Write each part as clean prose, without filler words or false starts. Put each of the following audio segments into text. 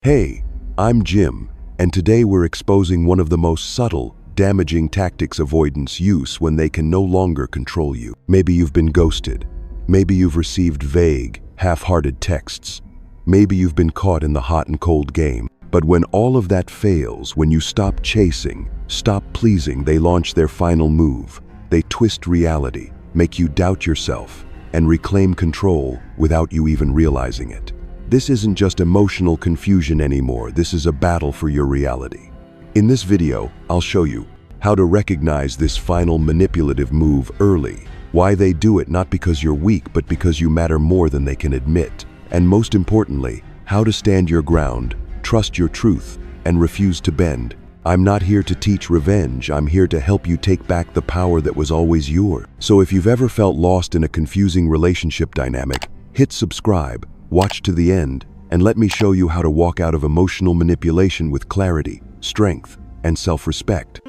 Hey, I'm Jim, and today we're exposing one of the most subtle, damaging tactics avoidants use when they can no longer control you. Maybe you've been ghosted. Maybe you've received vague, half-hearted texts. Maybe you've been caught in the hot and cold game. But when all of that fails, when you stop chasing, stop pleasing, they launch their final move. They twist reality, make you doubt yourself, and reclaim control without you even realizing it. This isn't just emotional confusion anymore, this is a battle for your reality. In this video, I'll show you how to recognize this final manipulative move early, why they do it not because you're weak, but because you matter more than they can admit, and most importantly, how to stand your ground, trust your truth, and refuse to bend. I'm not here to teach revenge, I'm here to help you take back the power that was always yours. So if you've ever felt lost in a confusing relationship dynamic, hit subscribe, watch to the end, and let me show you how to walk out of emotional manipulation with clarity, strength, and self-respect.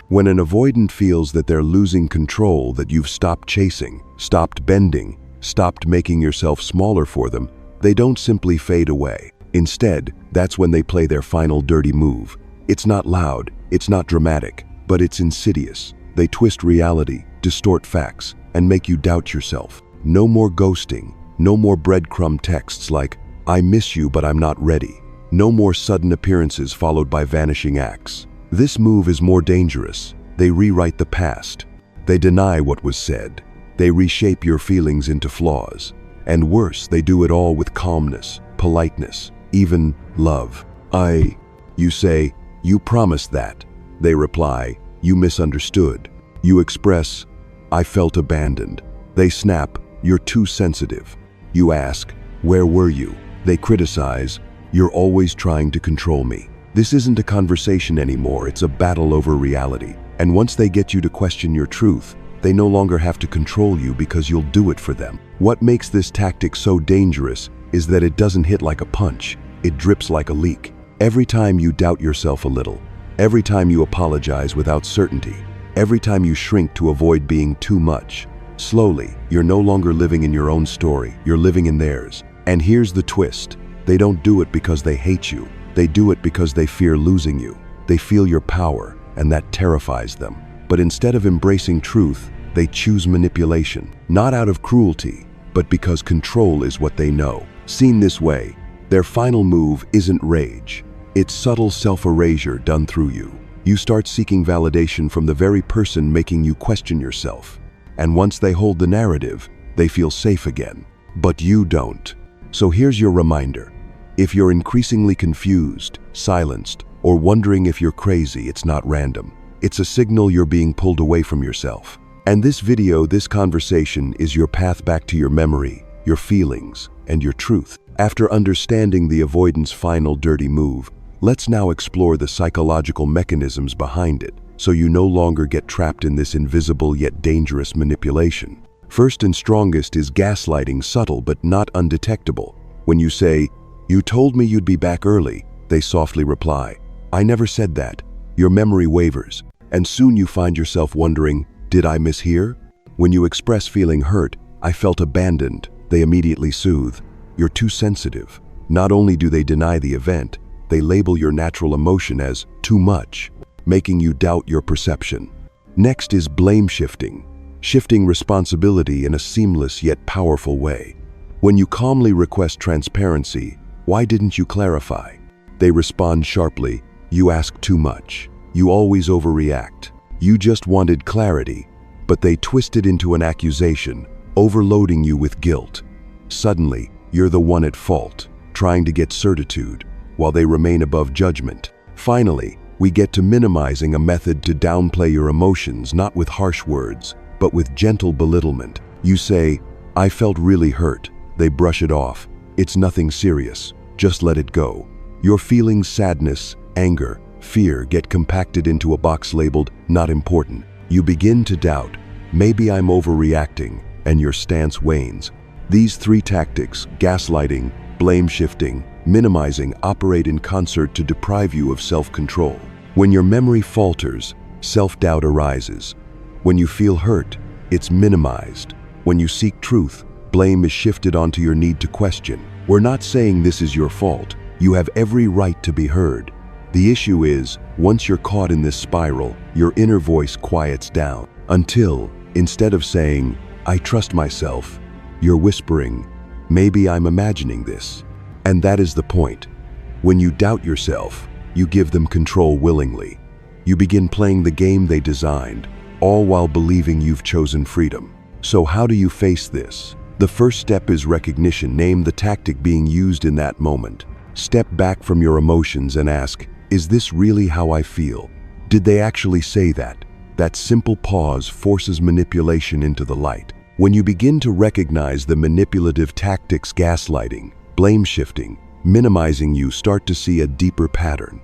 When an avoidant feels that they're losing control, that you've stopped chasing, stopped bending, stopped making yourself smaller for them, they don't simply fade away. Instead, that's when they play their final dirty move. It's not loud, it's not dramatic, but it's insidious. They twist reality, distort facts, and make you doubt yourself. No more ghosting, no more breadcrumb texts like, "I miss you but I'm not ready." No more sudden appearances followed by vanishing acts. This move is more dangerous. They rewrite the past. They deny what was said. They reshape your feelings into flaws. And worse, they do it all with calmness, politeness, even love. You say, "You promised that." They reply, "You misunderstood." You express, "I felt abandoned." They snap, "You're too sensitive." You ask, "Where were you?" They criticize, "You're always trying to control me." This isn't a conversation anymore, it's a battle over reality. And once they get you to question your truth, they no longer have to control you because you'll do it for them. What makes this tactic so dangerous is that it doesn't hit like a punch, it drips like a leak. Every time you doubt yourself a little, every time you apologize without certainty, every time you shrink to avoid being too much, slowly, you're no longer living in your own story, you're living in theirs. And here's the twist. They don't do it because they hate you. They do it because they fear losing you. They feel your power, and that terrifies them. But instead of embracing truth, they choose manipulation. Not out of cruelty, but because control is what they know. Seen this way, their final move isn't rage. It's subtle self-erasure done through you. You start seeking validation from the very person making you question yourself. And once they hold the narrative, they feel safe again. But you don't. So here's your reminder. If you're increasingly confused, silenced, or wondering if you're crazy, it's not random. It's a signal you're being pulled away from yourself. And this video, this conversation, is your path back to your memory, your feelings, and your truth. After understanding the avoidance final dirty move, let's now explore the psychological mechanisms behind it, so you no longer get trapped in this invisible yet dangerous manipulation. First and strongest is gaslighting, subtle but not undetectable. When you say, "You told me you'd be back early," they softly reply, "I never said that." Your memory wavers, and soon you find yourself wondering, "Did I mishear?" When you express feeling hurt, "I felt abandoned," they immediately soothe, "You're too sensitive." Not only do they deny the event, they label your natural emotion as too much, making you doubt your perception. Next is blame shifting, shifting responsibility in a seamless yet powerful way. When you calmly request transparency, "Why didn't you clarify?" they respond sharply, "You ask too much. You always overreact. You just wanted clarity," but they twist it into an accusation, overloading you with guilt. Suddenly, you're the one at fault, trying to get certitude, while they remain above judgment. Finally, we get to minimizing, a method to downplay your emotions, not with harsh words, but with gentle belittlement. You say, "I felt really hurt." They brush it off. "It's nothing serious. Just let it go." Your feelings, sadness, anger, fear, get compacted into a box labeled "not important." You begin to doubt, "Maybe I'm overreacting," and your stance wanes. These three tactics, gaslighting, blame shifting, minimizing, operate in concert to deprive you of self-control. When your memory falters, self-doubt arises. When you feel hurt, it's minimized. When you seek truth, blame is shifted onto your need to question. We're not saying this is your fault. You have every right to be heard. The issue is, once you're caught in this spiral, your inner voice quiets down until, instead of saying, "I trust myself," you're whispering, "Maybe I'm imagining this." And that is the point. When you doubt yourself, you give them control willingly. You begin playing the game they designed, all while believing you've chosen freedom. So how do you face this? The first step is recognition. Name the tactic being used in that moment. Step back from your emotions and ask, is this really how I feel? Did they actually say that? That simple pause forces manipulation into the light. When you begin to recognize the manipulative tactics, gaslighting, blame shifting, minimizing, you start to see a deeper pattern.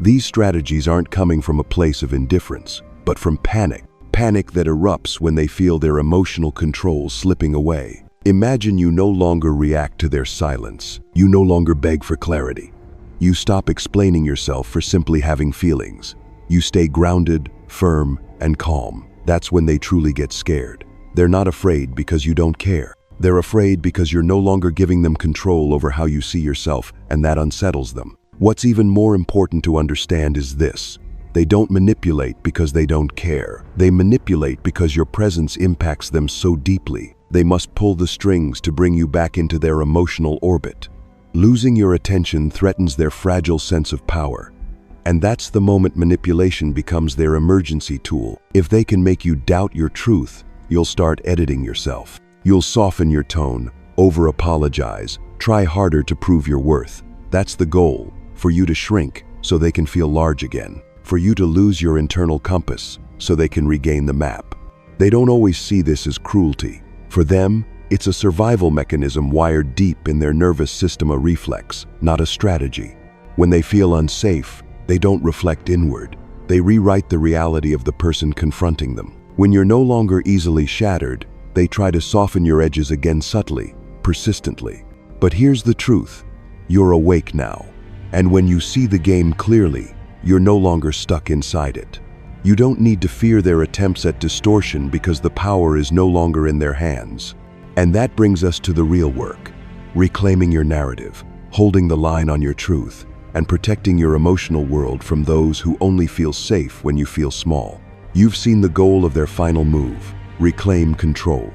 These strategies aren't coming from a place of indifference, but from panic. Panic that erupts when they feel their emotional control slipping away. Imagine you no longer react to their silence. You no longer beg for clarity. You stop explaining yourself for simply having feelings. You stay grounded, firm, and calm. That's when they truly get scared. They're not afraid because you don't care. They're afraid because you're no longer giving them control over how you see yourself, and that unsettles them. What's even more important to understand is this. They don't manipulate because they don't care. They manipulate because your presence impacts them so deeply. They must pull the strings to bring you back into their emotional orbit. Losing your attention threatens their fragile sense of power. And that's the moment manipulation becomes their emergency tool. If they can make you doubt your truth, you'll start editing yourself. You'll soften your tone, over-apologize, try harder to prove your worth. That's the goal, for you to shrink so they can feel large again. For you to lose your internal compass so they can regain the map. They don't always see this as cruelty. For them, it's a survival mechanism wired deep in their nervous system, a reflex, not a strategy. When they feel unsafe, they don't reflect inward. They rewrite the reality of the person confronting them. When you're no longer easily shattered, they try to soften your edges again subtly, persistently. But here's the truth. You're awake now. And when you see the game clearly, you're no longer stuck inside it. You don't need to fear their attempts at distortion because the power is no longer in their hands. And that brings us to the real work. Reclaiming your narrative, holding the line on your truth, and protecting your emotional world from those who only feel safe when you feel small. You've seen the goal of their final move, reclaim control.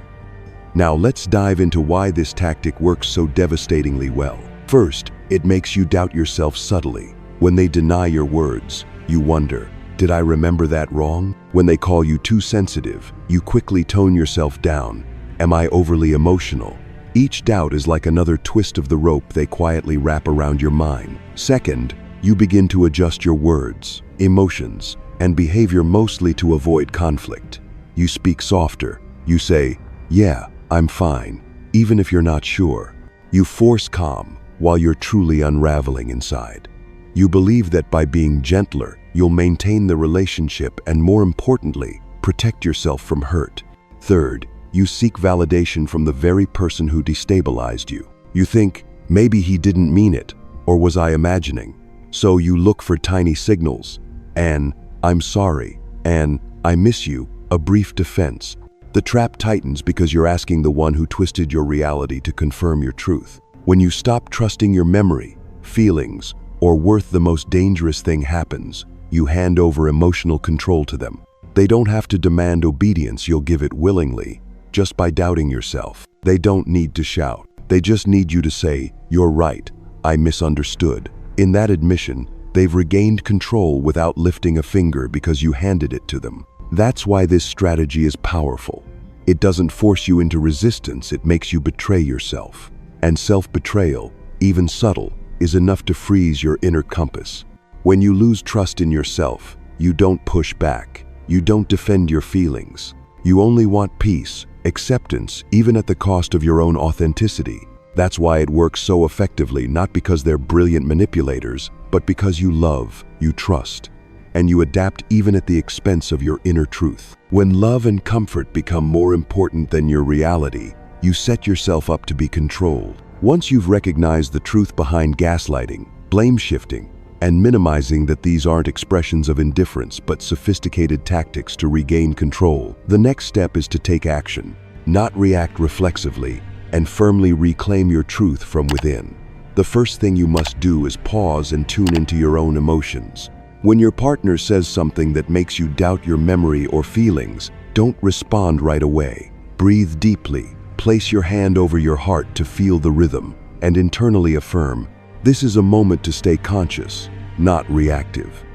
Now let's dive into why this tactic works so devastatingly well. First, it makes you doubt yourself subtly. When they deny your words, you wonder, did I remember that wrong? When they call you too sensitive, you quickly tone yourself down. Am I overly emotional? Each doubt is like another twist of the rope they quietly wrap around your mind. Second, you begin to adjust your words, emotions, and behavior mostly to avoid conflict. You speak softer. You say, "Yeah, I'm fine," even if you're not sure. You force calm while you're truly unraveling inside. You believe that by being gentler, you'll maintain the relationship and, more importantly, protect yourself from hurt. Third, you seek validation from the very person who destabilized you. You think, maybe he didn't mean it, or was I imagining? So you look for tiny signals, and "I'm sorry," and "I miss you," a brief defense. The trap tightens because you're asking the one who twisted your reality to confirm your truth. When you stop trusting your memory, feelings, or worth, the most dangerous thing happens. You hand over emotional control to them. They don't have to demand obedience, you'll give it willingly, just by doubting yourself. They don't need to shout. They just need you to say, "You're right, I misunderstood." In that admission, they've regained control without lifting a finger because you handed it to them. That's why this strategy is powerful. It doesn't force you into resistance, it makes you betray yourself. And self-betrayal, even subtle, is enough to freeze your inner compass. When you lose trust in yourself, you don't push back. You don't defend your feelings. You only want peace, acceptance, even at the cost of your own authenticity. That's why it works so effectively, not because they're brilliant manipulators, but because you love, you trust, and you adapt even at the expense of your inner truth. When love and comfort become more important than your reality, you set yourself up to be controlled. Once you've recognized the truth behind gaslighting, blame shifting, and minimizing that these aren't expressions of indifference but sophisticated tactics to regain control, the next step is to take action. Not react reflexively, and firmly reclaim your truth from within. The first thing you must do is pause and tune into your own emotions. When your partner says something that makes you doubt your memory or feelings, don't respond right away. Breathe deeply, place your hand over your heart to feel the rhythm, and internally affirm, "This is a moment to stay conscious, not reactive."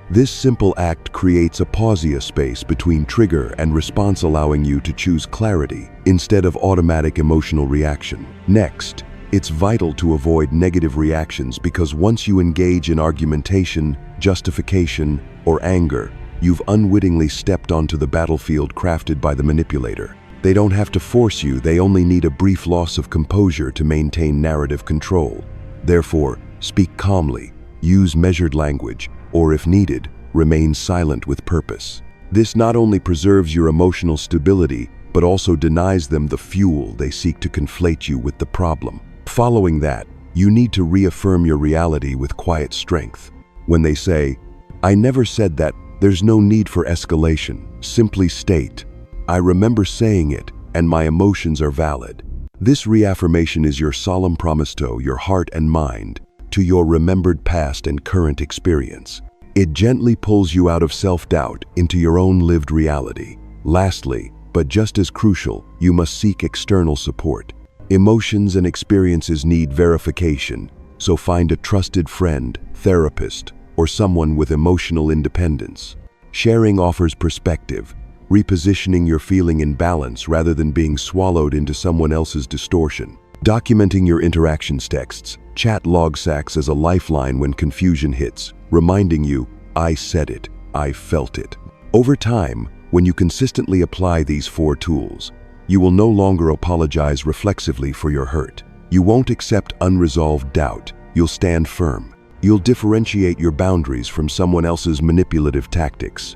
This simple act creates a pausia space between trigger and response, allowing you to choose clarity instead of automatic emotional reaction. Next, it's vital to avoid negative reactions, because once you engage in argumentation, justification, or anger, you've unwittingly stepped onto the battlefield crafted by the manipulator. They don't have to force you, they only need a brief loss of composure to maintain narrative control. Therefore, speak calmly, use measured language, or if needed, remain silent with purpose. This not only preserves your emotional stability, but also denies them the fuel they seek to conflate you with the problem. Following that, you need to reaffirm your reality with quiet strength. When they say, "I never said that," there's no need for escalation. Simply state, "I remember saying it, and my emotions are valid." This reaffirmation is your solemn promise to your heart and mind, to your remembered past and current experience. It gently pulls you out of self-doubt into your own lived reality. Lastly, but just as crucial, you must seek external support. Emotions and experiences need verification, so find a trusted friend, therapist, or someone with emotional independence. Sharing offers perspective, repositioning your feeling in balance rather than being swallowed into someone else's distortion. Documenting your interactions, texts, chat logs acts as a lifeline when confusion hits, reminding you, "I said it, I felt it." Over time, when you consistently apply these 4 tools, you will no longer apologize reflexively for your hurt. You won't accept unresolved doubt. You'll stand firm. You'll differentiate your boundaries from someone else's manipulative tactics.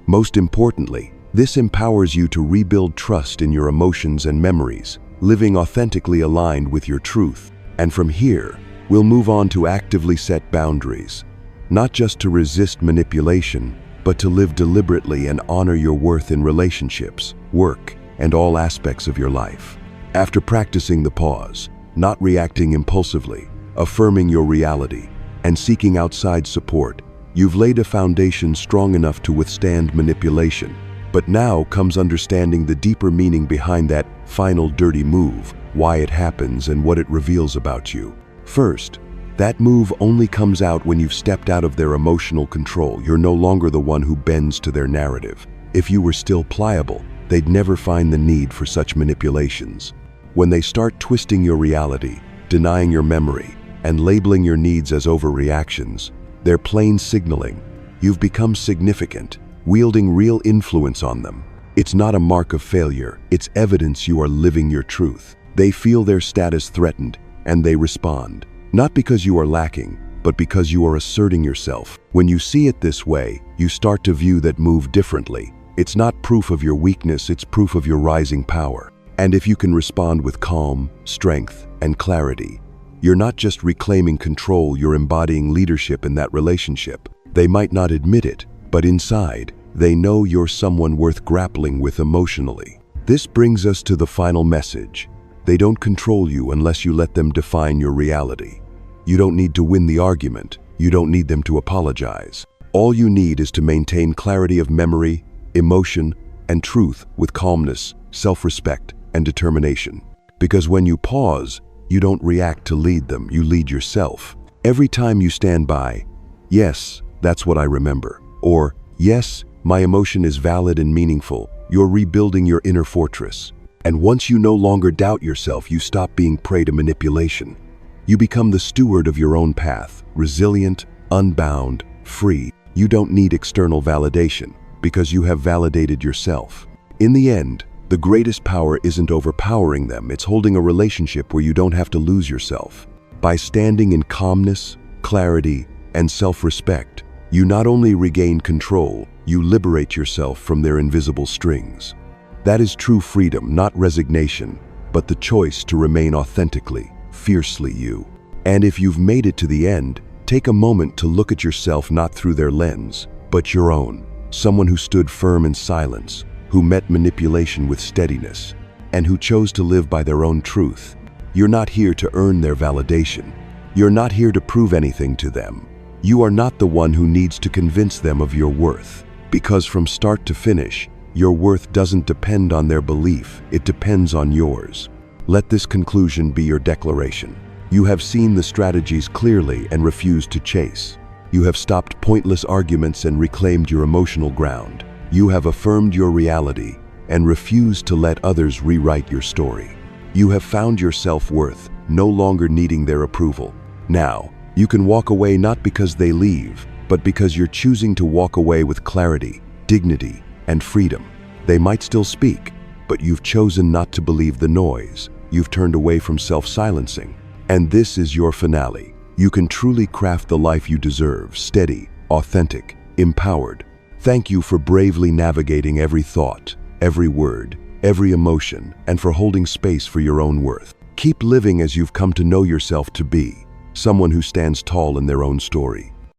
Most importantly, this empowers you to rebuild trust in your emotions and memories, living authentically aligned with your truth. And from here, we'll move on to actively set boundaries, not just to resist manipulation, but to live deliberately and honor your worth in relationships, work, and all aspects of your life. After practicing the pause, not reacting impulsively, affirming your reality, and seeking outside support, you've laid a foundation strong enough to withstand manipulation. But now comes understanding the deeper meaning behind that final dirty move, why it happens and what it reveals about you. First, that move only comes out when you've stepped out of their emotional control. You're no longer the one who bends to their narrative. If you were still pliable, they'd never find the need for such manipulations. When they start twisting your reality, denying your memory, and labeling your needs as overreactions, they're plain signaling you've become significant, wielding real influence on them. It's not a mark of failure, it's evidence you are living your truth. They feel their status threatened, and they respond, not because you are lacking, but because you are asserting yourself. When you see it this way, you start to view that move differently. It's not proof of your weakness, it's proof of your rising power. And if you can respond with calm, strength, and clarity, you're not just reclaiming control, you're embodying leadership in that relationship. They might not admit it, but inside, they know you're someone worth grappling with emotionally. This brings us to the final message. They don't control you unless you let them define your reality. You don't need to win the argument. You don't need them to apologize. All you need is to maintain clarity of memory, emotion, and truth with calmness, self-respect, and determination. Because when you pause, you don't react to lead them, you lead yourself. Every time you stand by, "Yes, that's what I remember," or "Yes, my emotion is valid and meaningful," you're rebuilding your inner fortress. And once you no longer doubt yourself, you stop being prey to manipulation. You become the steward of your own path, resilient, unbound, free. You don't need external validation because you have validated yourself. In the end, the greatest power isn't overpowering them, it's holding a relationship where you don't have to lose yourself. By standing in calmness, clarity, and self-respect, you not only regain control, you liberate yourself from their invisible strings. That is true freedom, not resignation, but the choice to remain authentically, fiercely you. And if you've made it to the end, take a moment to look at yourself not through their lens, but your own. Someone who stood firm in silence, who met manipulation with steadiness, and who chose to live by their own truth. You're not here to earn their validation. You're not here to prove anything to them. You are not the one who needs to convince them of your worth. Because from start to finish, your worth doesn't depend on their belief, it depends on yours. Let this conclusion be your declaration. You have seen the strategies clearly and refused to chase. You have stopped pointless arguments and reclaimed your emotional ground. You have affirmed your reality and refused to let others rewrite your story. You have found your self-worth, no longer needing their approval. Now, you can walk away not because they leave, but because you're choosing to walk away with clarity, dignity, and freedom. They might still speak, but you've chosen not to believe the noise. You've turned away from self-silencing. And this is your finale. You can truly craft the life you deserve, steady, authentic, empowered. Thank you for bravely navigating every thought, every word, every emotion, and for holding space for your own worth. Keep living as you've come to know yourself to be, someone who stands tall in their own story.